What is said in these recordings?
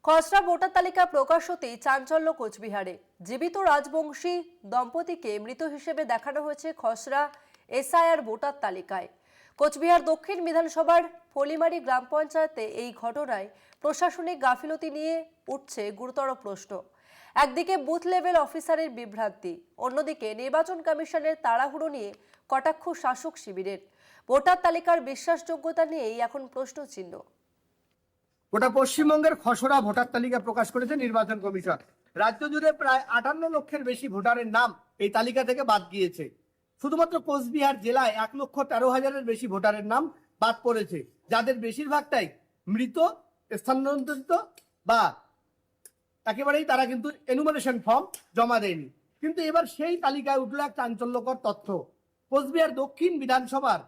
খসড়া ভোটার তালিকা প্রকাশ হতেই চাঞ্চল্য কোচবিহারে। জীবিত রাজবংশী দম্পতিকে মৃত হিসেবে দেখানো হয়েছে খসড়া এসআইআর ভোটার তালিকায়। কোচবিহার দক্ষিণ বিধানসভার ফলিমারি গ্রাম পঞ্চায়েতে এই ঘটনায় প্রশাসনিক গাফিলতি নিয়ে উঠছে গুরুতর প্রশ্ন। একদিকে বুথ লেভেল অফিসারের বিভ্রান্তি, অন্যদিকে নির্বাচন কমিশনের তাড়াহুড়ো নিয়ে কটাক্ষ শাসক শিবিরের। ভোটার তালিকার বিশ্বাসযোগ্যতা নিয়েই এখন প্রশ্ন চিহ্ন। গোটা পশ্চিমবঙ্গের খসড়া ভোটার তালিকা প্রকাশ করেছে নির্বাচন কমিশন। রাজ্য জুড়ে প্রায় 58 লক্ষের বেশি ভোটারের নাম এই তালিকা থেকে বাদ গিয়েছে। শুধুমাত্র কোচবিহার জেলায় 1,13,000-এর বেশি ভোটারের নাম বাদ পড়েছে, যাদের বেশিরভাগটাই মৃত, স্থানান্তরিত বা একেবারেই তারা কিন্তু এনুমারেশন ফর্ম জমা দেয়নি। কিন্তু এবার সেই তালিকায় উঠল এক চাঞ্চল্যকর তথ্য। কোচবিহার দক্ষিণ বিধানসভার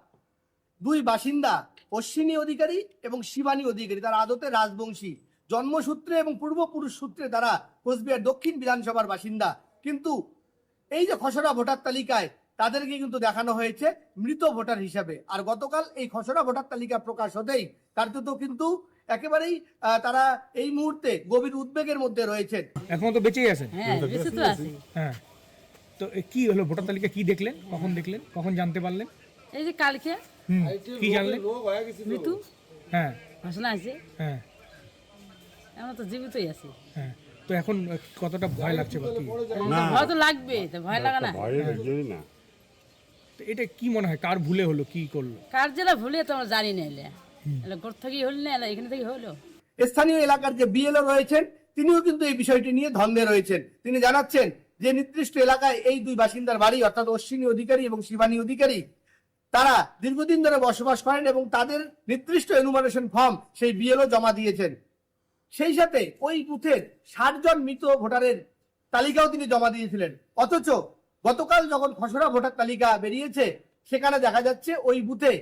দুই বাসিন্দা অশ্বিনী অধিকারী এবং শিবানী অধিকারী, তারা আদতে রাজবংশী, জন্মসূত্রে এবং পূর্বপুরুষ সূত্রে তারা কোচবিহার দক্ষিণ বিধানসভার বাসিন্দা। কিন্তু এই যে খসড়া ভোটার তালিকায় তাদেরকে কিন্তু দেখানো হয়েছে মৃত ভোটার হিসাবে। আর গতকাল এই খসড়া ভোটার তালিকা প্রকাশ হতেই কার্যত কিন্তু একেবারেই তারা এই মুহূর্তে গভীর উদ্বেগের মধ্যে রয়েছেন। এখন তো বেঁচেই আছেন। হ্যাঁ, বেঁচে তো আছে। হ্যাঁ, তো কি হলো ভোটার তালিকা? কি দেখলেন, কখন জানতে পারলেন? এই যে কালকে কি জানলেন? মৃত্যু হ্যাঁ ঘোষণা আছে, হ্যাঁ আমরা তো জীবিতই আছি। হ্যাঁ, তো এখন কতটা ভয় লাগছে বা কি? ভয় তো লাগবে, তো ভয় লাগা না? তো এটা কি মনে হয় কার ভুলে হলো, কি করলো? কার জেলা ভুলে তো আমরা জানি না। এলে ঘর থেকেই হল না, এলে এখানে থেকে হলো। স্থানীয় এলাকার যে বিএলও রয়েছেন তিনিও কিন্তু এই বিষয়টি নিয়ে দ্বন্দ্বে রয়েছেন। তিনি জানাচ্ছেন যে নির্দিষ্ট এলাকায় এই দুই বাসিন্দার বাড়ি, অর্থাৎ অশ্বিনী অধিকারী এবং শিবানী অধিকারী, তারা দীর্ঘদিন ধরে বসবাস করেন এবং তাদের নির্দিষ্ট এনুমারেশন ফর্ম সেই বিএলও জমা দিয়েছেন। সেই সাথে ওই বুথের 60 জন মৃত ভোটারের তালিকাও তিনি জমা দিয়েছিলেন। অথচ গতকাল যখন খসড়া ভোটার তালিকা বেরিয়েছে সেখানে দেখা যাচ্ছে ওই বুথে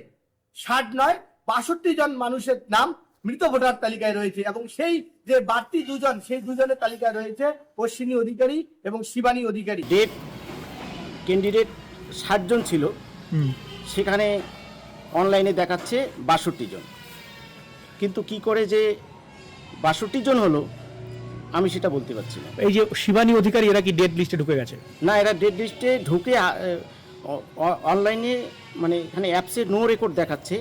60 নয় 62 জন মানুষের নাম মৃত ভোটার তালিকায় রয়েছে এবং সেই যে বাড়তি দুজন, সেই দুজনের তালিকায় রয়েছে অশ্বিনী অধিকারী এবং শিবানী অধিকারী। ডেট ক্যান্ডিডেট 60 জন ছিল, সেখানে অনলাইনে দেখাচ্ছে 62 জন। কিন্তু কি করে যে 62 জন হলো আমি সেটা বলতে পারছি না। এই যে শিবানী অধিকারী, এরা কি ডেড লিস্টে ঢুকে গেছে? না, এরা ডেট লিস্টে ঢুকে অনলাইনে, মানে এখানে অ্যাপসে নো রেকর্ড দেখাচ্ছে।